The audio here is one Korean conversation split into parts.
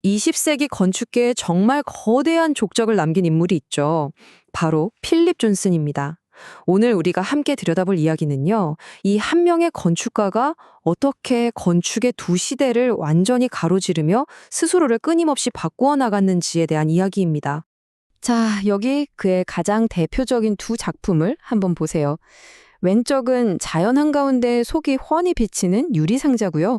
20세기 건축계에 정말 거대한 족적을 남긴 인물이 있죠. 바로 필립 존슨입니다. 오늘 우리가 함께 들여다볼 이야기는요, 이 한 명의 건축가가 어떻게 건축의 두 시대를 완전히 가로지르며 스스로를 끊임없이 바꾸어 나갔는지에 대한 이야기입니다. 자, 여기 그의 가장 대표적인 두 작품을 한번 보세요. 왼쪽은 자연 한가운데 속이 훤히 비치는 유리상자고요.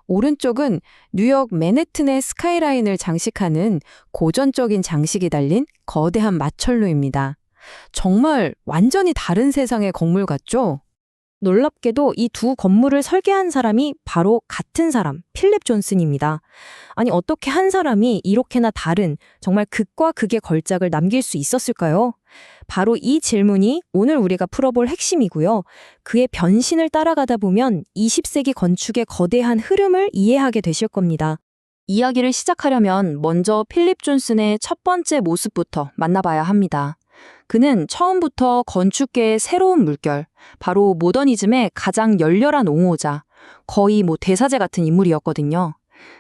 오른쪽은 뉴욕 맨해튼의 스카이라인을 장식하는 고전적인 장식이 달린 거대한 마철로입니다. 정말 완전히 다른 세상의 건물 같죠? 놀랍게도 이 두 건물을 설계한 사람이 바로 같은 사람, 필립 존슨입니다. 아니, 어떻게 한 사람이 이렇게나 다른 정말 극과 극의 걸작을 남길 수 있었을까요? 바로 이 질문이 오늘 우리가 풀어볼 핵심이고요. 그의 변신을 따라가다 보면 20세기 건축의 거대한 흐름을 이해하게 되실 겁니다. 이야기를 시작하려면 먼저 필립 존슨의 첫 번째 모습부터 만나봐야 합니다. 그는 처음부터 건축계의 새로운 물결, 바로 모더니즘의 가장 열렬한 옹호자, 거의 대사제 같은 인물이었거든요.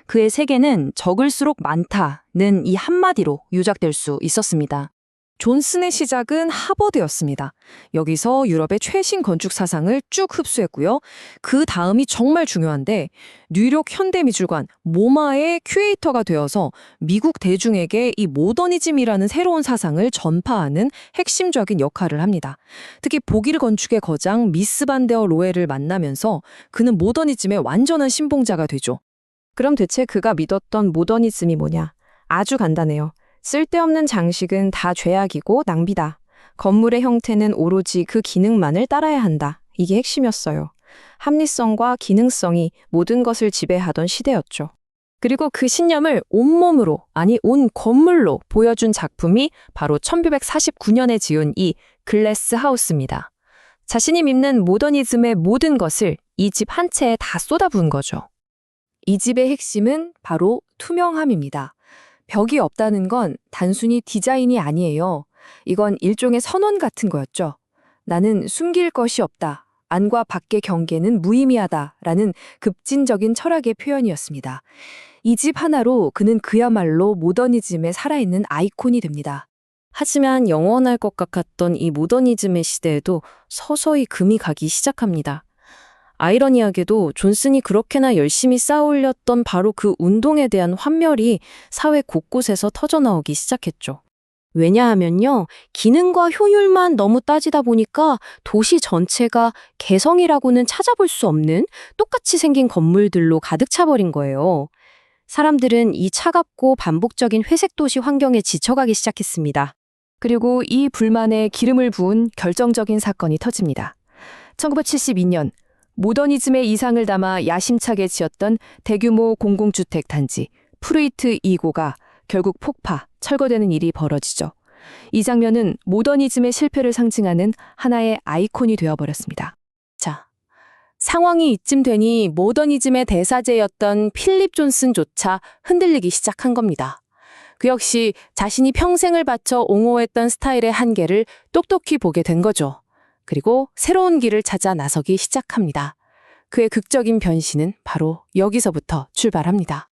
그의 세계는 적을수록 많다는 이 한마디로 요약될 수 있었습니다. 존슨의 시작은 하버드였습니다. 여기서 유럽의 최신 건축 사상을 쭉 흡수했고요. 그 다음이 정말 중요한데 뉴욕 현대미술관 모마의 큐레이터가 되어서 미국 대중에게 이 모더니즘이라는 새로운 사상을 전파하는 핵심적인 역할을 합니다. 특히 독일 건축의 거장 미스 반데어 로헤를 만나면서 그는 모더니즘의 완전한 신봉자가 되죠. 그럼 대체 그가 믿었던 모더니즘이 뭐냐? 아주 간단해요. 쓸데없는 장식은 다 죄악이고 낭비다. 건물의 형태는 오로지 그 기능만을 따라야 한다. 이게 핵심이었어요. 합리성과 기능성이 모든 것을 지배하던 시대였죠. 그리고 그 신념을 온몸으로, 아니 온 건물로 보여준 작품이 바로 1949년에 지은 이 글래스 하우스입니다. 자신이 믿는 모더니즘의 모든 것을 이 집 한 채에 다 쏟아부은 거죠. 이 집의 핵심은 바로 투명함입니다. 벽이 없다는 건 단순히 디자인이 아니에요. 이건 일종의 선언 같은 거였죠. 나는 숨길 것이 없다. 안과 밖의 경계는 무의미하다라는 급진적인 철학의 표현이었습니다. 이 집 하나로 그는 그야말로 모더니즘의 살아있는 아이콘이 됩니다. 하지만 영원할 것 같았던 이 모더니즘의 시대에도 서서히 금이 가기 시작합니다. 아이러니하게도 존슨이 그렇게나 열심히 쌓아올렸던 바로 그 운동에 대한 환멸이 사회 곳곳에서 터져나오기 시작했죠. 왜냐하면요, 기능과 효율만 너무 따지다 보니까 도시 전체가 개성이라고는 찾아볼 수 없는 똑같이 생긴 건물들로 가득 차버린 거예요. 사람들은 이 차갑고 반복적인 회색 도시 환경에 지쳐가기 시작했습니다. 그리고 이 불만에 기름을 부은 결정적인 사건이 터집니다. 1972년 모더니즘의 이상을 담아 야심차게 지었던 대규모 공공주택 단지 프루이트 2고가 결국 폭파, 철거되는 일이 벌어지죠. 이 장면은 모더니즘의 실패를 상징하는 하나의 아이콘이 되어버렸습니다. 자, 상황이 이쯤 되니 모더니즘의 대사제였던 필립 존슨조차 흔들리기 시작한 겁니다. 그 역시 자신이 평생을 바쳐 옹호했던 스타일의 한계를 똑똑히 보게 된 거죠. 그리고 새로운 길을 찾아 나서기 시작합니다. 그의 극적인 변신은 바로 여기서부터 출발합니다.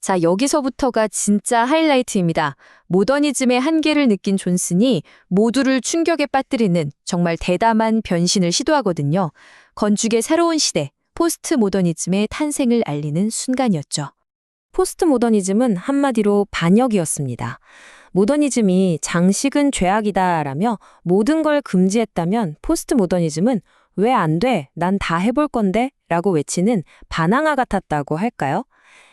자, 여기서부터가 진짜 하이라이트입니다. 모더니즘의 한계를 느낀 존슨이 모두를 충격에 빠뜨리는 정말 대담한 변신을 시도하거든요. 건축의 새로운 시대, 포스트 모더니즘의 탄생을 알리는 순간이었죠. 포스트 모더니즘은 한마디로 반역이었습니다. 모더니즘이 장식은 죄악이다라며 모든 걸 금지했다면 포스트 모더니즘은 왜 안 돼? 난 다 해볼 건데? 라고 외치는 반항아 같았다고 할까요?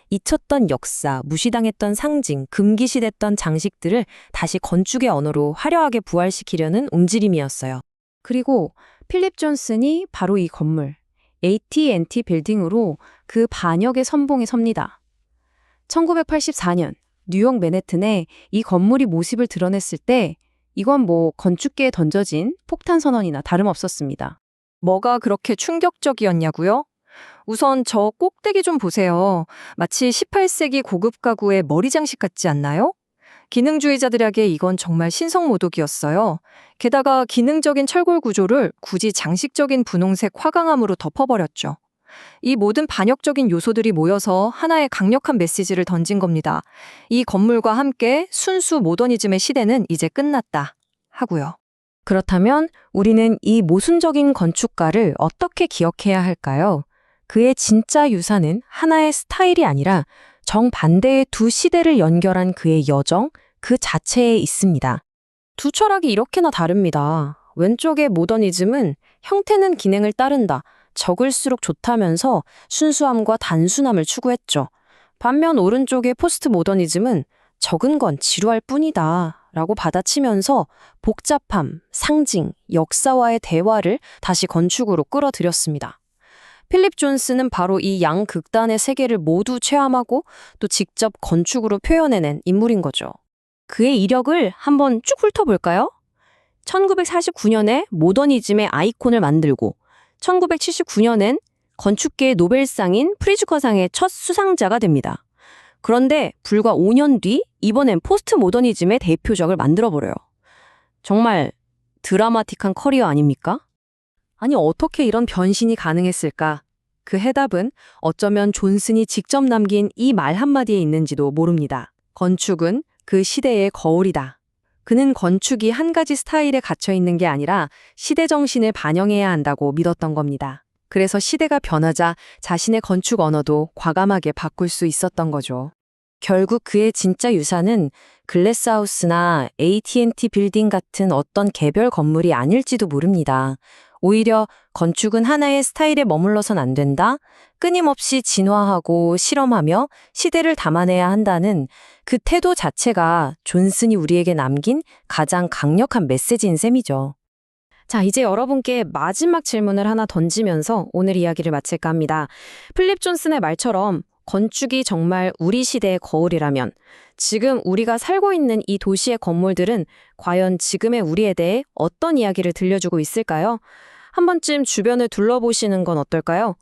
잊혔던 역사, 무시당했던 상징, 금기시됐던 장식들을 다시 건축의 언어로 화려하게 부활시키려는 움직임이었어요. 그리고 필립 존슨이 바로 이 건물, AT&T 빌딩으로 그 반역의 선봉에 섭니다. 1984년 뉴욕 맨해튼에 이 건물이 모습을 드러냈을 때 이건 건축계에 던져진 폭탄 선언이나 다름없었습니다. 뭐가 그렇게 충격적이었냐고요? 우선 저 꼭대기 좀 보세요. 마치 18세기 고급 가구의 머리 장식 같지 않나요? 기능주의자들에게 이건 정말 신성모독이었어요. 게다가 기능적인 철골 구조를 굳이 장식적인 분홍색 화강암으로 덮어버렸죠. 이 모든 반역적인 요소들이 모여서 하나의 강력한 메시지를 던진 겁니다. 이 건물과 함께 순수 모더니즘의 시대는 이제 끝났다 하고요. 그렇다면 우리는 이 모순적인 건축가를 어떻게 기억해야 할까요? 그의 진짜 유산은 하나의 스타일이 아니라 정반대의 두 시대를 연결한 그의 여정, 그 자체에 있습니다. 두 철학이 이렇게나 다릅니다. 왼쪽의 모더니즘은 형태는 기능을 따른다, 적을수록 좋다면서 순수함과 단순함을 추구했죠. 반면 오른쪽의 포스트 모더니즘은 적은 건 지루할 뿐이다 라고 받아치면서 복잡함, 상징, 역사와의 대화를 다시 건축으로 끌어들였습니다. 필립 존스는 바로 이 양극단의 세계를 모두 체험하고 또 직접 건축으로 표현해낸 인물인 거죠. 그의 이력을 한번 쭉 훑어볼까요? 1949년에 모더니즘의 아이콘을 만들고 1979년엔 건축계의 노벨상인 프리츠커상의 첫 수상자가 됩니다. 그런데 불과 5년 뒤 이번엔 포스트 모더니즘의 대표작을 만들어버려요. 정말 드라마틱한 커리어 아닙니까? 아니 어떻게 이런 변신이 가능했을까? 그 해답은 어쩌면 존슨이 직접 남긴 이 말 한마디에 있는지도 모릅니다. 건축은 그 시대의 거울이다. 그는 건축이 한 가지 스타일에 갇혀 있는 게 아니라 시대 정신을 반영해야 한다고 믿었던 겁니다. 그래서 시대가 변하자 자신의 건축 언어도 과감하게 바꿀 수 있었던 거죠. 결국 그의 진짜 유산은 글래스하우스나 AT&T 빌딩 같은 어떤 개별 건물이 아닐지도 모릅니다. 오히려 건축은 하나의 스타일에 머물러선 안 된다, 끊임없이 진화하고 실험하며 시대를 담아내야 한다는 그 태도 자체가 존슨이 우리에게 남긴 가장 강력한 메시지인 셈이죠. 자, 이제 여러분께 마지막 질문을 하나 던지면서 오늘 이야기를 마칠까 합니다. 필립 존슨의 말처럼 건축이 정말 우리 시대의 거울이라면 지금 우리가 살고 있는 이 도시의 건물들은 과연 지금의 우리에 대해 어떤 이야기를 들려주고 있을까요? 한 번쯤 주변을 둘러보시는 건 어떨까요?